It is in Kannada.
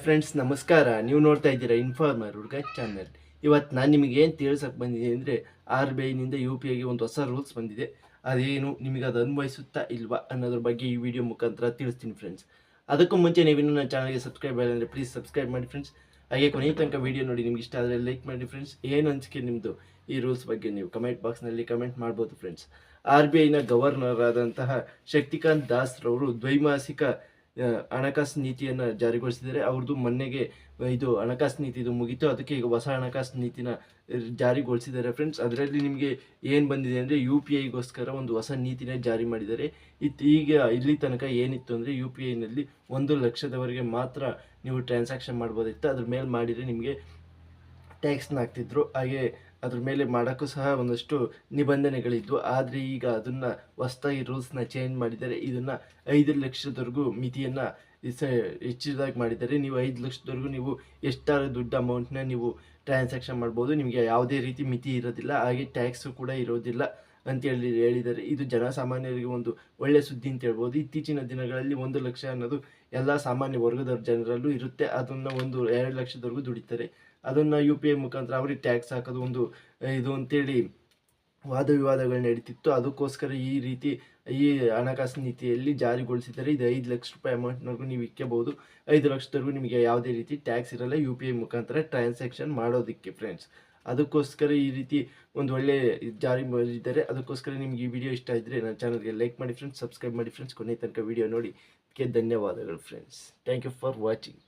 ಫ್ರೆಂಡ್ಸ್ ನಮಸ್ಕಾರ. ನೀವು ನೋಡ್ತಾ ಇದ್ದೀರಾ ಇನ್ಫಾರ್ಮರ್ ಹುಡುಗ ಚಾನಲ್. ಇವತ್ತು ನಾನು ನಿಮಗೆ ಏನು ತಿಳ್ಸಕ್ಕೆ ಬಂದಿದೆ ಅಂದರೆ ಆರ್ ಬಿ ಐನಿಂದ ಯು ಪಿ ಐಗೆ ಒಂದು ಹೊಸ ರೂಲ್ಸ್ ಬಂದಿದೆ. ಅದೇನು ನಿಮಗೆ ಅದು ಅನ್ವಯಿಸುತ್ತಾ ಇಲ್ವಾ ಅನ್ನೋದ್ರ ಬಗ್ಗೆ ಈ ವಿಡಿಯೋ ಮುಖಾಂತರ ತಿಳಿಸ್ತೀನಿ ಫ್ರೆಂಡ್ಸ್. ಅದಕ್ಕೂ ಮುಂಚೆ ನೀವಿನ್ನೂ ನನ್ನ ಚಾನಲ್ಗೆ ಸಬ್ಸ್ಕ್ರೈಬ್ ಆಗಿಲ್ಲ ಅಂದರೆ ಪ್ಲೀಸ್ ಸಬ್ಸ್ಕ್ರೈಬ್ ಮಾಡಿ ಫ್ರೆಂಡ್ಸ್. ಹಾಗೆ ಕೊನೆಯ ತನಕ ವಿಡಿಯೋ ನೋಡಿ. ನಿಮ್ಗೆ ಇಷ್ಟ ಆದರೆ ಲೈಕ್ ಮಾಡಿ ಫ್ರೆಂಡ್ಸ್. ಏನು ಅನಿಸಿಕೆ ನಿಮ್ಮದು ಈ ರೂಲ್ಸ್ ಬಗ್ಗೆ ನೀವು ಕಮೆಂಟ್ ಬಾಕ್ಸ್ನಲ್ಲಿ ಕಮೆಂಟ್ ಮಾಡ್ಬೋದು ಫ್ರೆಂಡ್ಸ್. ಆರ್ ಬಿ ಐನ ಗವರ್ನರ್ ಆದಂತಹ ಶಕ್ತಿಕಾಂತ್ ದಾಸ್ ರವರು ದ್ವೈಮಾಸಿಕ ಹಣಕಾಸು ನೀತಿಯನ್ನು ಜಾರಿಗೊಳಿಸಿದ್ದಾರೆ. ಅವ್ರದ್ದು ಮೊನ್ನೆಗೆ ಇದು ಹಣಕಾಸು ನೀತಿ ಇದು ಮುಗೀತು. ಅದಕ್ಕೆ ಈಗ ಹೊಸ ಹಣಕಾಸು ನೀತಿನ ಜಾರಿಗೊಳಿಸಿದ್ದಾರೆ ಫ್ರೆಂಡ್ಸ್. ಅದರಲ್ಲಿ ನಿಮಗೆ ಏನು ಬಂದಿದೆ ಅಂದರೆ ಯು ಪಿ ಐಗೋಸ್ಕರ ಒಂದು ಹೊಸ ನೀತಿನ ಜಾರಿ ಮಾಡಿದ್ದಾರೆ. ಈಗ ಇಲ್ಲಿ ತನಕ ಏನಿತ್ತು ಅಂದರೆ ಯು ಪಿ ಐನಲ್ಲಿ 1 ಲಕ್ಷದವರೆಗೆ ಮಾತ್ರ ನೀವು ಟ್ರಾನ್ಸಾಕ್ಷನ್ ಮಾಡ್ಬೋದಿತ್ತು. ಅದ್ರ ಮೇಲೆ ಮಾಡಿದರೆ ನಿಮಗೆ ಟ್ಯಾಕ್ಸ್ನ ಹಾಕ್ತಿದ್ರು. ಹಾಗೆ ಅದ್ರ ಮೇಲೆ ಮಾಡೋಕ್ಕೂ ಸಹ ಒಂದಷ್ಟು ನಿಬಂಧನೆಗಳಿದ್ವು. ಆದರೆ ಈಗ ಅದನ್ನು ಹೊಸದಾಗಿ ರೂಲ್ಸ್ನ ಚೇಂಜ್ ಮಾಡಿದ್ದಾರೆ. ಇದನ್ನು 5 ಲಕ್ಷದವರೆಗೂ ಮಿತಿಯನ್ನು ಹೆಚ್ಚಿದಾಗಿ ಮಾಡಿದ್ದಾರೆ. ನೀವು 5 ಲಕ್ಷದವರೆಗೂ ನೀವು ಎಷ್ಟಾದ್ರೂ ದುಡ್ಡು ಅಮೌಂಟ್ನ ನೀವು ಟ್ರಾನ್ಸಾಕ್ಷನ್ ಮಾಡ್ಬೋದು. ನಿಮಗೆ ಯಾವುದೇ ರೀತಿ ಮಿತಿ ಇರೋದಿಲ್ಲ, ಹಾಗೆ ಟ್ಯಾಕ್ಸು ಕೂಡ ಇರೋದಿಲ್ಲ ಅಂತೇಳಿ ಹೇಳಿದ್ದಾರೆ. ಇದು ಜನಸಾಮಾನ್ಯರಿಗೆ ಒಂದು ಒಳ್ಳೆಯ ಸುದ್ದಿ ಅಂತ ಹೇಳ್ಬೋದು. ಇತ್ತೀಚಿನ ದಿನಗಳಲ್ಲಿ 1 ಲಕ್ಷ ಅನ್ನೋದು ಎಲ್ಲ ಸಾಮಾನ್ಯ ವರ್ಗದ ಜನರಲ್ಲೂ ಇರುತ್ತೆ. ಅದನ್ನು 2 ಲಕ್ಷದವರೆಗೂ ದುಡಿತಾರೆ. ಅದನ್ನು ಯು ಪಿ ಐ ಮುಖಾಂತರ ಅವ್ರಿಗೆ ಟ್ಯಾಕ್ಸ್ ಹಾಕೋದು ಒಂದು ಇದು ಅಂತೇಳಿ ವಾದ ವಿವಾದಗಳು ನಡೀತಿತ್ತು. ಅದಕ್ಕೋಸ್ಕರ ಈ ರೀತಿ ಈ ಹಣಕಾಸು ನೀತಿಯಲ್ಲಿ ಜಾರಿಗೊಳಿಸಿದರೆ ಇದು 5 ಲಕ್ಷ ರೂಪಾಯಿ ಅಮೌಂಟ್ನವರೆಗೂ ನೀವು ಇಕ್ಕೋಬಹುದು. 5 ಲಕ್ಷದವರೆಗೂ ನಿಮಗೆ ಯಾವುದೇ ರೀತಿ ಟ್ಯಾಕ್ಸ್ ಇರಲ್ಲ ಯು ಪಿ ಐ ಮುಖಾಂತರ ಟ್ರಾನ್ಸಾಕ್ಷನ್ ಮಾಡೋದಕ್ಕೆ ಫ್ರೆಂಡ್ಸ್. ಅದಕ್ಕೋಸ್ಕರ ಈ ರೀತಿ ಒಂದು ಒಳ್ಳೆ ಜಾರಿ ಮಾಡಿದ್ದಾರೆ. ಅದಕ್ಕೋಸ್ಕರ ನಿಮ್ಗೆ ಈ ವಿಡಿಯೋ ಇಷ್ಟ ಇದ್ದರೆ ನನ್ನ ಚಾನಲ್ಗೆ ಲೈಕ್ ಮಾಡಿ ಫ್ರೆಂಡ್ಸ್, ಸಬ್ಸ್ಕ್ರೈಬ್ ಮಾಡಿ ಫ್ರೆಂಡ್ಸ್. ಕೊನೆ ತನಕ ವಿಡಿಯೋ ನೋಡಿ. ಅದಕ್ಕೆ ಧನ್ಯವಾದಗಳು friends. Thank you for watching.